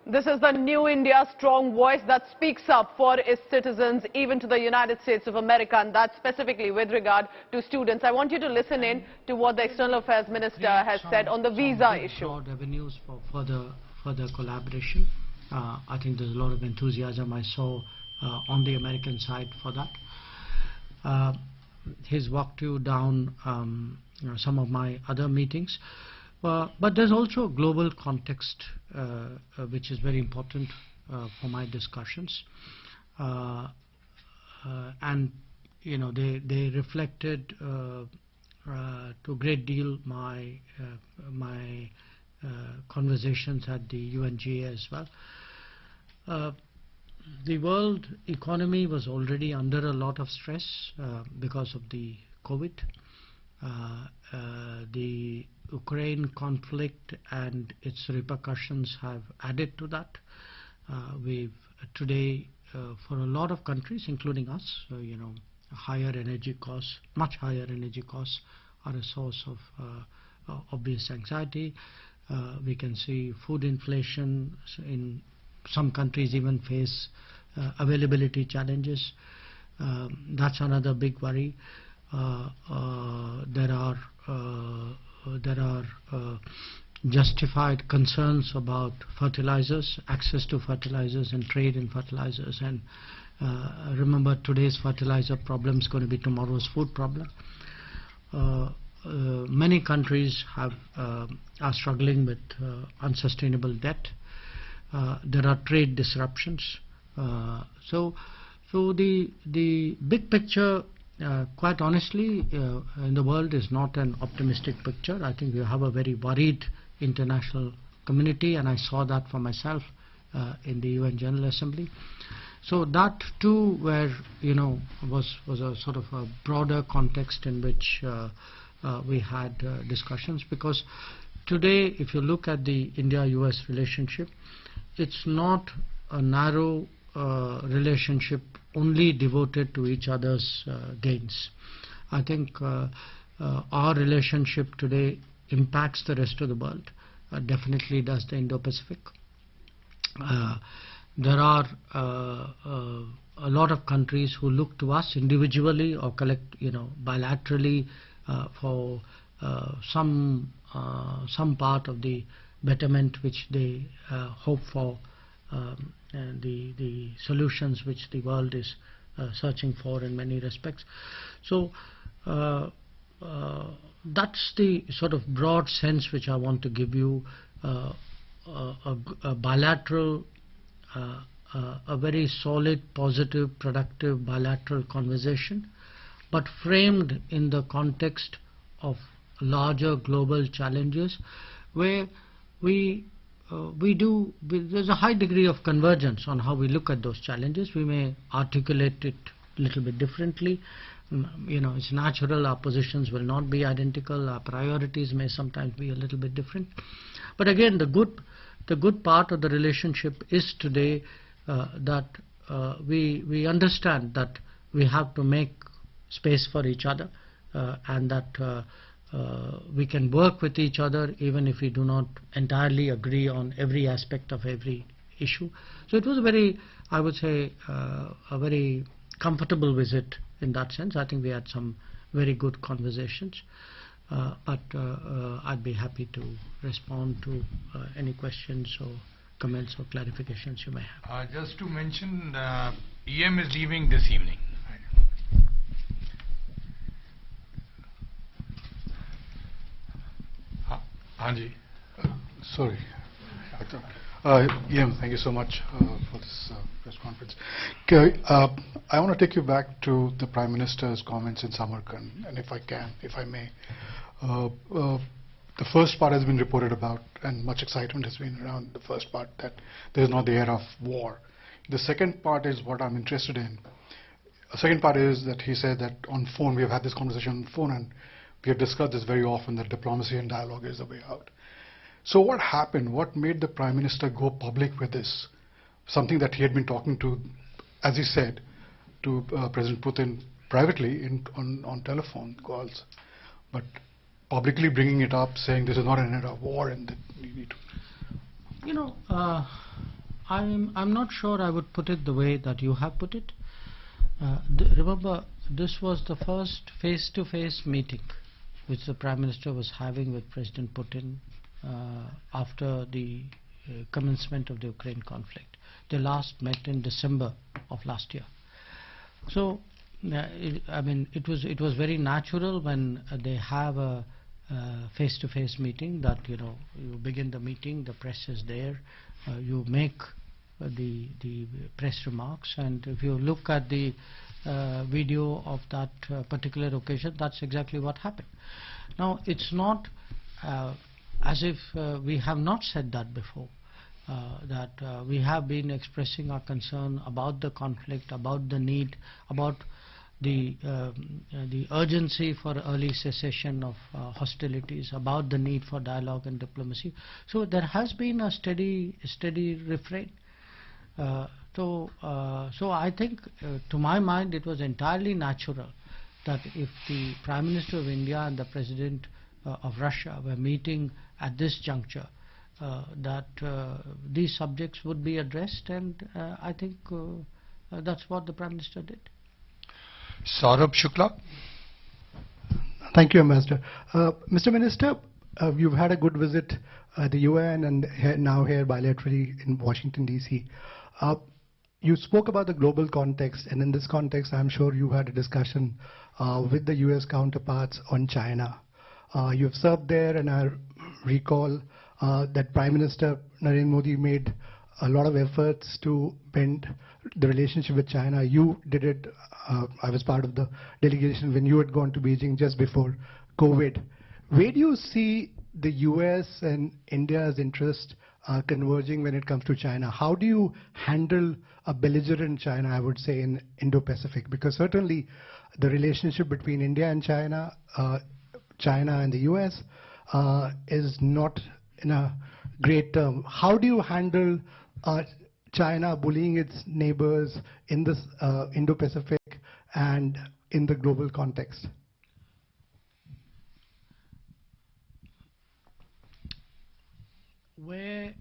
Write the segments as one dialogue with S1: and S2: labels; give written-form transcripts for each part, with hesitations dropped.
S1: This is the New India strong voice that speaks up for its citizens, even to the United States of America, and that's specifically with regard to students. I want you to listen in to what the External Affairs Minister has said on the visa issue.
S2: Broad avenues for further collaboration. I think there's a lot of enthusiasm I saw on the American side for that. He's walked you down some of my other meetings. But there's also a global context which is very important for my discussions, and you know they reflected to a great deal my conversations at the UNGA as well. The world economy was already under a lot of stress because of the COVID. The Ukraine conflict and its repercussions have added to that. We've today, for a lot of countries, including us, you know, higher energy costs, much higher energy costs, are a source of obvious anxiety. We can see food inflation in some countries even face availability challenges. That's another big worry. There are justified concerns about fertilizers, access to fertilizers and trade in fertilizers, and remember, today's fertilizer problem is going to be tomorrow's food problem. Many countries are struggling with unsustainable debt. There are trade disruptions. So the big picture, quite honestly, in the world is not an optimistic picture. I think we have a very worried international community, and I saw that for myself in the UN General Assembly. So that too, where you know was a sort of a broader context in which we had discussions. Because today, if you look at the India-US relationship, it's not a narrow relationship only devoted to each other's gains. I think our relationship today impacts the rest of the world, definitely does the Indo-Pacific. There are a lot of countries who look to us individually or bilaterally for some part of the betterment which they hope for, and the solutions which the world is searching for in many respects. So that's the sort of broad sense which I want to give you. A bilateral, a very solid, positive, productive bilateral conversation, but framed in the context of larger global challenges, where there's a high degree of convergence on how we look at those challenges. We may articulate it a little bit differently. You know, it's natural, our positions will not be identical, our priorities may sometimes be a little bit different. But again, the good part of the relationship is today that we understand that we have to make space for each other, and that we can work with each other even if we do not entirely agree on every aspect of every issue. So it was a very, I would say, a very comfortable visit in that sense. I think we had some very good conversations, but I'd be happy to respond to any questions or comments or clarifications you may have.
S3: Just to mention, EAM is leaving this evening. Anji.
S4: Sorry. EAM, thank you so much for this press conference. Okay, I want to take you back to the Prime Minister's comments in Samarkand, and if I may. The first part has been reported about, and much excitement has been around the first part, that there is not the era of war. The second part is what I'm interested in. The second part is that he said that on phone, we have had this conversation on phone, and we have discussed this very often, that diplomacy and dialogue is the way out. So what happened? What made the Prime Minister go public with this? Something that he had been talking to, as he said, to President Putin privately on telephone calls, but publicly bringing it up, saying this is not an era of war and that you need to.
S2: You know, I'm not sure I would put it the way that you have put it. Remember, this was the first face-to-face meeting which the Prime Minister was having with President Putin after the commencement of the Ukraine conflict. They last met in December of last year. So, it was very natural when they have a face-to-face meeting that, you begin the meeting, the press is there, you make the press remarks, and if you look at the video of that particular occasion, that's exactly what happened. Now, it's not as if we have not said that before, that we have been expressing our concern about the conflict, about the need, about the urgency for early cessation of hostilities, about the need for dialogue and diplomacy. So there has been a steady refrain. So I think, to my mind, it was entirely natural that if the Prime Minister of India and the President of Russia were meeting at this juncture, that these subjects would be addressed, and I think that's what the Prime Minister did.
S3: Saurabh Shukla.
S5: Thank you, Ambassador. Mr. Minister, you've had a good visit at the UN and now here bilaterally in Washington, D.C. You spoke about the global context, and in this context, I'm sure you had a discussion with the U.S. counterparts on China. You've served there, and I recall that Prime Minister Narendra Modi made a lot of efforts to bend the relationship with China. You did it. I was part of the delegation when you had gone to Beijing just before COVID. Where do you see the US and India's interest converging when it comes to China? How do you handle a belligerent China, I would say, in Indo-Pacific? Because certainly the relationship between India and China, China and the US is not in a great term. How do you handle China bullying its neighbors in this Indo-Pacific and in the global context?
S2: Where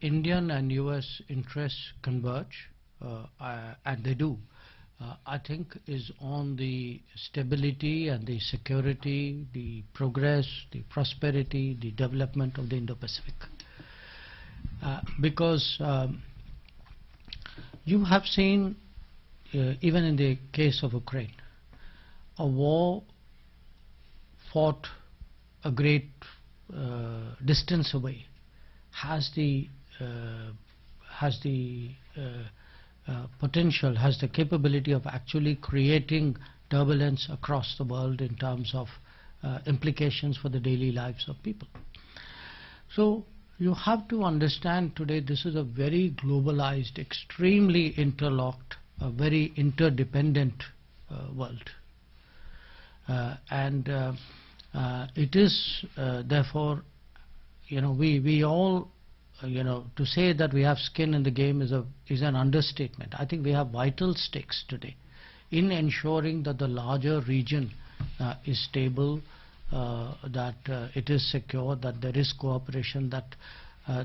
S2: Indian and US interests converge, and they do, I think is on the stability and the security, the progress, the prosperity, the development of the Indo-Pacific. Because you have seen, even in the case of Ukraine, a war fought a great distance away has the potential, has the capability of actually creating turbulence across the world in terms of implications for the daily lives of people. So you have to understand today this is a very globalized, extremely interlocked, a very interdependent world. And it is therefore, we all, to say that we have skin in the game is an understatement. I think we have vital stakes today in ensuring that the larger region is stable, that it is secure, that there is cooperation, that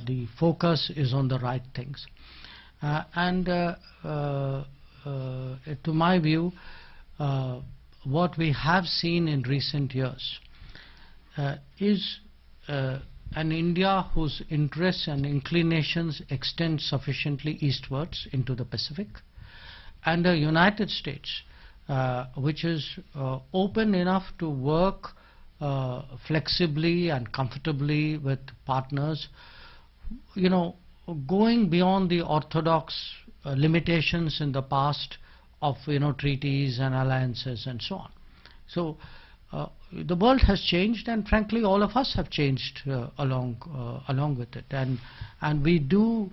S2: the focus is on the right things. To my view, what we have seen in recent years is an India whose interests and inclinations extend sufficiently eastwards into the Pacific, and a United States which is open enough to work flexibly and comfortably with partners, going beyond the orthodox limitations in the past of treaties and alliances and so on. So the world has changed, and frankly all of us have changed along with it, and we do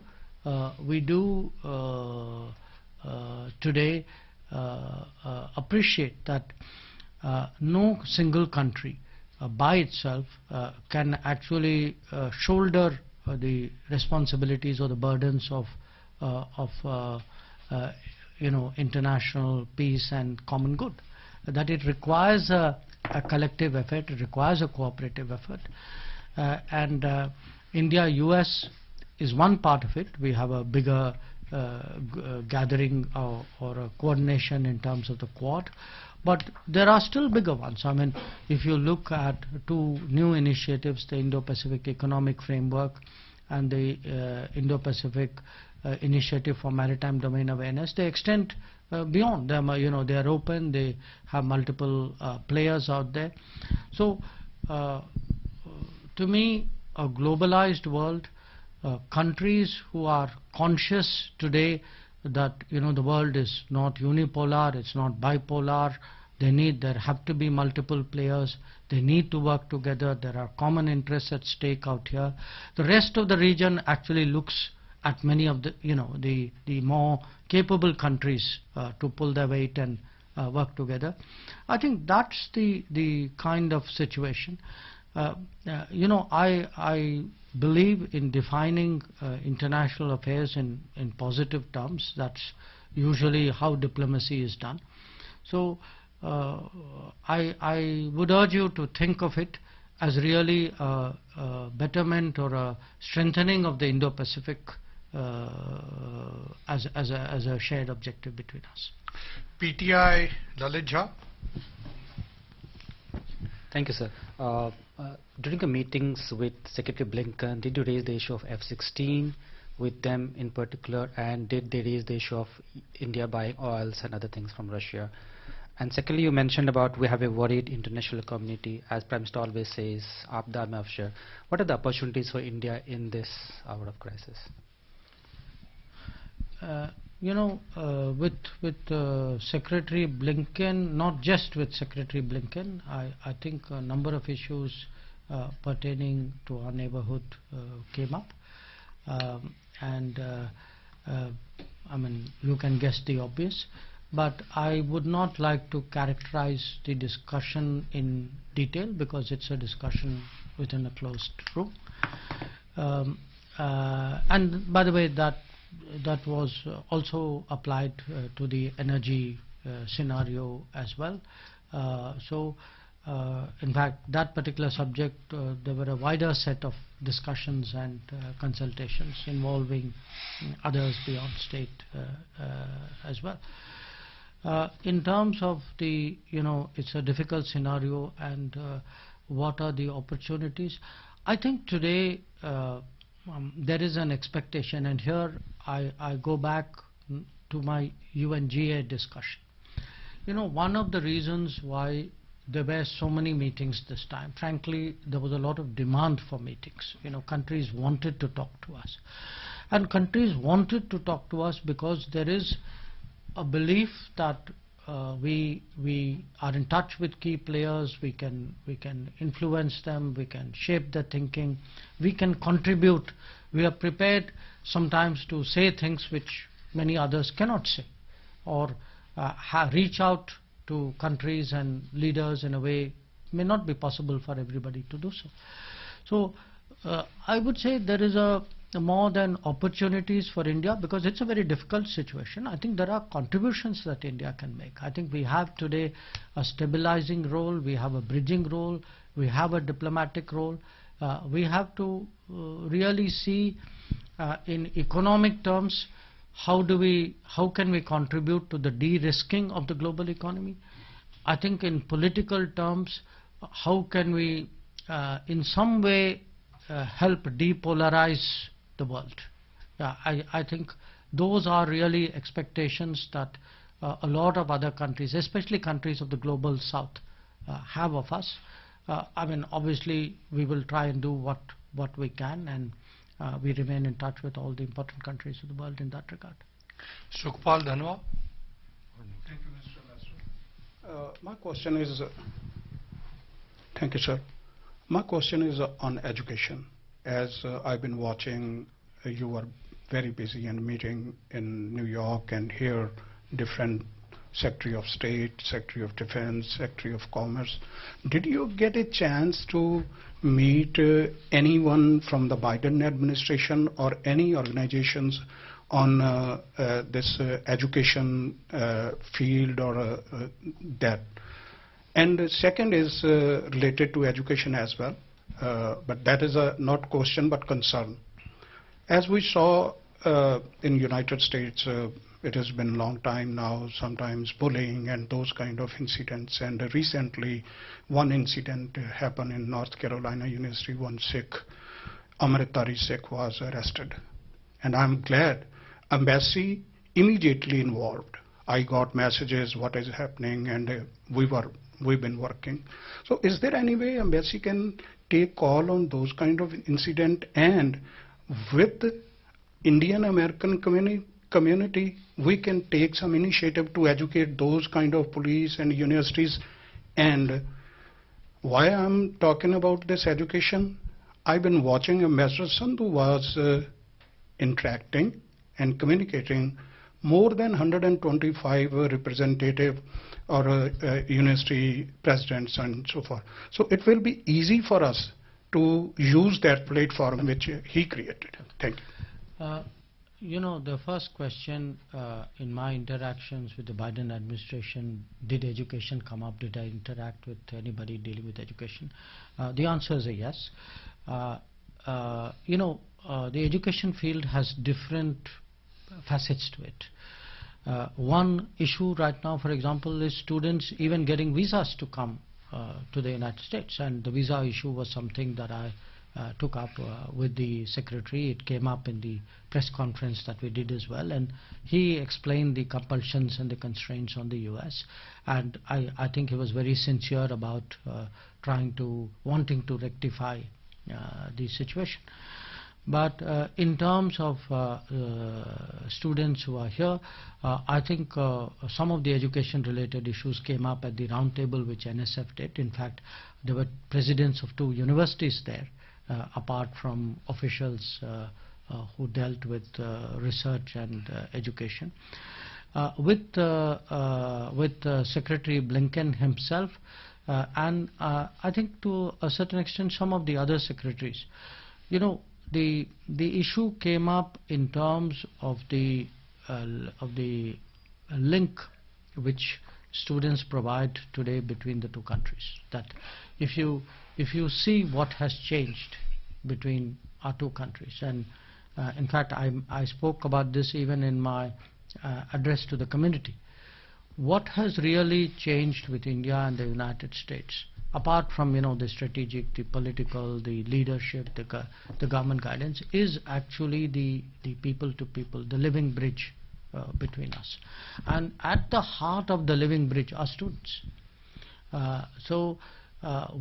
S2: today appreciate that no single country by itself can actually shoulder the responsibilities or the burdens of international peace and common good. That it requires a collective effort, it requires a cooperative effort, and India-US is one part of it. We have a bigger gathering or a coordination in terms of the Quad. But there are still bigger ones. I mean, if you look at two new initiatives, the Indo-Pacific Economic Framework and the Indo-Pacific Initiative for Maritime Domain Awareness, they extend beyond them. They are open, they have multiple players out there. So, to me, a globalized world, countries who are conscious today that the world is not unipolar, it's not bipolar. There have to be multiple players. They need to work together. There are common interests at stake out here. The rest of the region actually looks at many of the the more capable countries to pull their weight and work together. I think that's the kind of situation. I believe in defining international affairs in positive terms. That's usually how diplomacy is done. So I would urge you to think of it as really a betterment or a strengthening of the Indo-Pacific as a shared objective between us.
S3: PTI Lalit Jha.
S6: Thank you, sir. During the meetings with Secretary Blinken, did you raise the issue of F-16 with them in particular, and did they raise the issue of India buying oils and other things from Russia? And secondly, you mentioned about we have a worried international community, as Prime Minister always says, Aapda mein Avshar. What are the opportunities for India in this hour of crisis? With Secretary Blinken, not just with Secretary Blinken, I think a number of issues pertaining to our neighborhood came up. I mean, you can guess the obvious, but I would not like to characterize the discussion in detail because it's a discussion within a closed room. And by the way, that was also applied to the energy scenario as well. In fact, that particular subject, there were a wider set of discussions and consultations involving others beyond state as well. In terms of the, it's a difficult scenario and what are the opportunities, I think today there is an expectation, and here I go back to my UNGA discussion. One of the reasons why there were so many meetings this time, frankly, there was a lot of demand for meetings. Countries wanted to talk to us. And countries wanted to talk to us because there is a belief that we are in touch with key players, we can influence them, we can shape their thinking, we can contribute. We are prepared sometimes to say things which many others cannot say, or reach out to countries and leaders in a way may not be possible for everybody to do so. So I would say there is more than opportunities for India because it's a very difficult situation. I think there are contributions that India can make. I think we have today a stabilizing role, we have a bridging role, we have a diplomatic role. We have to really see in economic terms how can we contribute to the de-risking of the global economy. I think in political terms, how can we in some way help depolarize the world. I think those are really expectations that a lot of other countries, especially countries of the global south, have of us. I mean, obviously we will try and do what we can, and we remain in touch with all the important countries of the world in that regard.
S3: Sukhpal Dhanwa.
S7: Thank you, Mr. Ambassador. My question is, thank you, sir. My question is on education. As I've been watching, you are very busy and meeting in New York and here different Secretary of State, Secretary of Defense, Secretary of Commerce. Did you get a chance to meet anyone from the Biden administration or any organizations on this education field or that? And the second is related to education as well, but that is not question but concern. As we saw in United States, it has been a long time now, sometimes bullying and those kind of incidents. And recently, one incident happened in North Carolina University. One Sikh, Amritari Sikh, was arrested. And I'm glad embassy immediately involved. I got messages, what is happening, and we've been working. So is there any way embassy can take call on those kind of incident, and with Indian American community, we can take some initiative to educate those kind of police and universities? And why I'm talking about this education, I've been watching Ambassador Sandhu was interacting and communicating more than 125 representative or university presidents and so forth. So it will be easy for us to use that platform which he created. Thank you.
S6: You know, the first question in my interactions with the Biden administration, did education come up? Did I interact with anybody dealing with education? The answer is a yes. You know, the education field has different facets to it. One issue right now, for example, is students even getting visas to come to the United States, and the visa issue was something that I took up with the secretary. It came up in the press conference that we did as well, and he explained the compulsions and the constraints on the US, and I think he was very sincere about wanting to rectify the situation. But in terms of students who are here, I think some of the education related issues came up at the roundtable which NSF did. In fact, there were presidents of 2 universities there, apart from officials who dealt with research and education. With Secretary Blinken himself, and I think to a certain extent some of the other secretaries, you know, the issue came up in terms of the link which students provide today between the 2 countries. That if you see what has changed between our 2 countries, and in fact I spoke about this even in my address to the community. What has really changed with India and the United States, apart from, you know, the strategic, the political, the leadership, the government guidance, is actually the people to people, the living bridge between us. And at the heart of the living bridge are students. So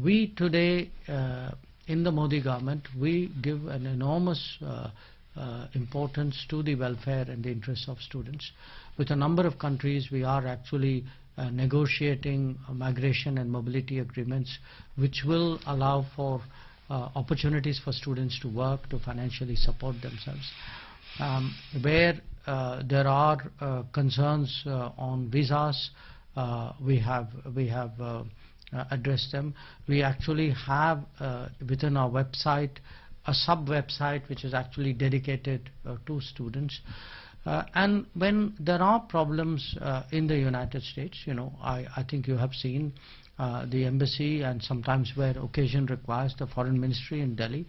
S6: we today in the Modi government, we give an enormous importance to the welfare and the interests of students. With a number of countries, we are actually negotiating migration and mobility agreements which will allow for opportunities for students to work, to financially support themselves. Where there are concerns on visas, we have addressed them. We actually have within our website a sub-website which is actually dedicated to students. And when there are problems in the United States, you know, I think you have seen the embassy, and sometimes where occasion requires the foreign ministry in Delhi,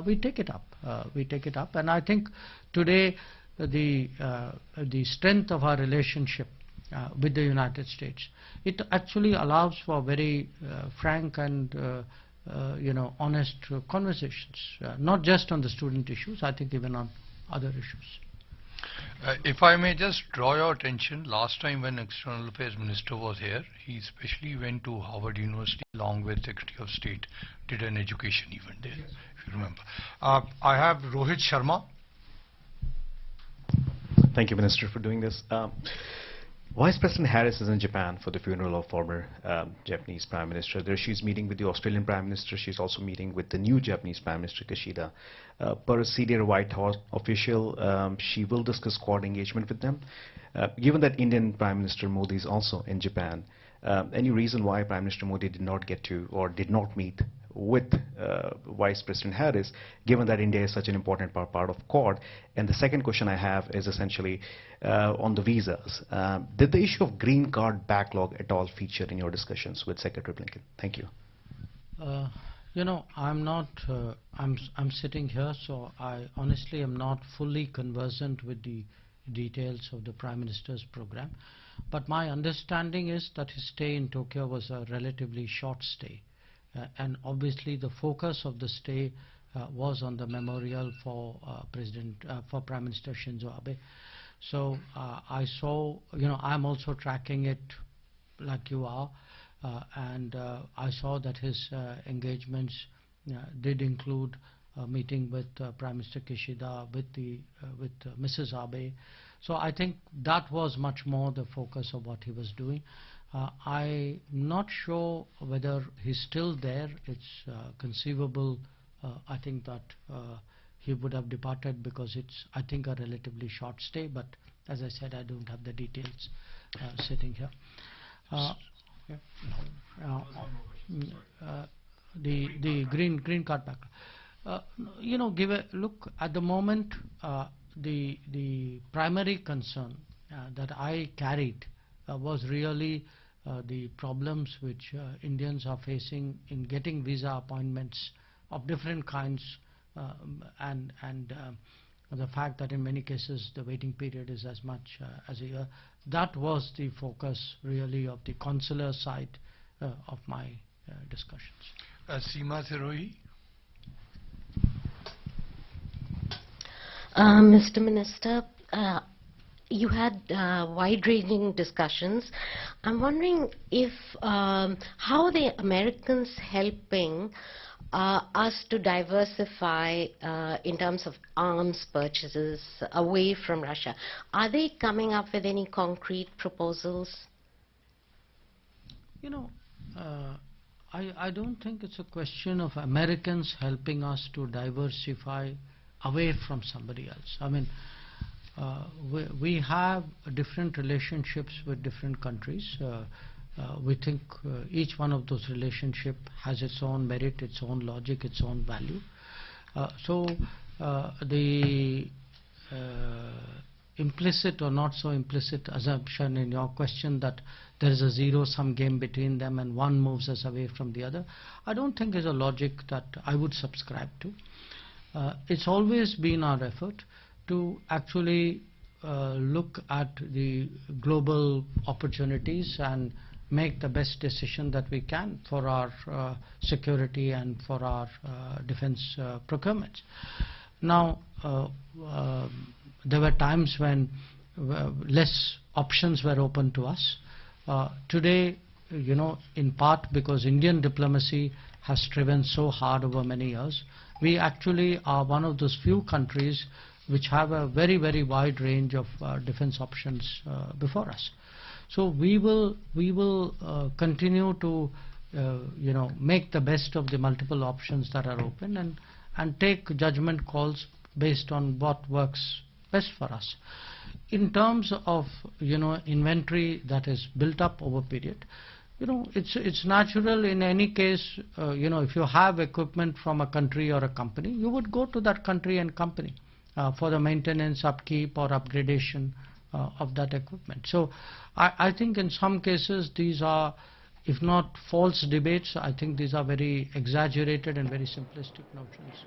S6: we take it up. And I think today the strength of our relationship with the United States, it actually allows for very frank and you know, honest conversations, not just on the student issues, I think even on other issues.
S3: If I may just draw your attention, last time when External Affairs Minister was here, he especially went to Harvard University along with Secretary of State, did an education event there, yes, if you remember. I have Rohit Sharma.
S8: Thank you, Minister, for doing this. Vice President Harris is in Japan for the funeral of former Japanese Prime Minister. There she's meeting with the Australian Prime Minister. She's also meeting with the new Japanese Prime Minister, Kishida. Per a senior White House official, she will discuss Quad engagement with them. Given that Indian Prime Minister Modi is also in Japan, any reason why Prime Minister Modi did not get to or did not meet with Vice President Harris, given that India is such an important part of Quad? And the second question I have is essentially on the visas. Did the issue of green card backlog at all feature in your discussions with Secretary Blinken? Thank you.
S6: You know, I'm not, I'm sitting here, so I honestly am not fully conversant with the details of the Prime Minister's program. But my understanding is that his stay in Tokyo was a relatively short stay. And obviously the focus of the stay was on the memorial for for Prime Minister Shinzo Abe. So I saw, you know, I'm also tracking it like you are. And I saw that his engagements did include a meeting with Prime Minister Kishida, with Mrs. Abe. So I think that was much more the focus of what he was doing. I'm not sure whether he's still there. It's conceivable, I think, that he would have departed because it's, I think, a relatively short stay. But as I said, I don't have the details sitting here. The green card background. You know, give a look at the moment. The primary concern that I carried was really the problems which Indians are facing in getting visa appointments of different kinds, and the fact that in many cases the waiting period is as much as a year. That was the focus really of the consular side of my discussions.
S3: Seema Sirohi.
S9: Mr. Minister, you had wide-ranging discussions. I'm wondering if how are the Americans helping us to diversify in terms of arms purchases away from Russia? Are they coming up with any concrete proposals?
S6: You know, I don't think it's a question of Americans helping us to diversify away from somebody else. I mean, we have different relationships with different countries. We think each one of those relationships has its own merit, its own logic, its own value. So the implicit or not so implicit assumption in your question that there is a zero-sum game between them and one moves us away from the other, I don't think is a logic that I would subscribe to. It's always been our effort to actually look at the global opportunities and make the best decision that we can for our security and for our defense procurements. Now, there were times when less options were open to us. Today, you know, in part because Indian diplomacy has striven so hard over many years, we actually are one of those few countries which have a very, very wide range of defense options before us. So we will continue to you know, make the best of the multiple options that are open and take judgment calls based on what works best for us. In terms of, you know, inventory that is built up over period, you know, it's natural in any case. You know, if you have equipment from a country or a company, you would go to that country and company for the maintenance, upkeep or upgradation of that equipment. So I think in some cases these are, if not false debates, I think these are very exaggerated and very simplistic notions.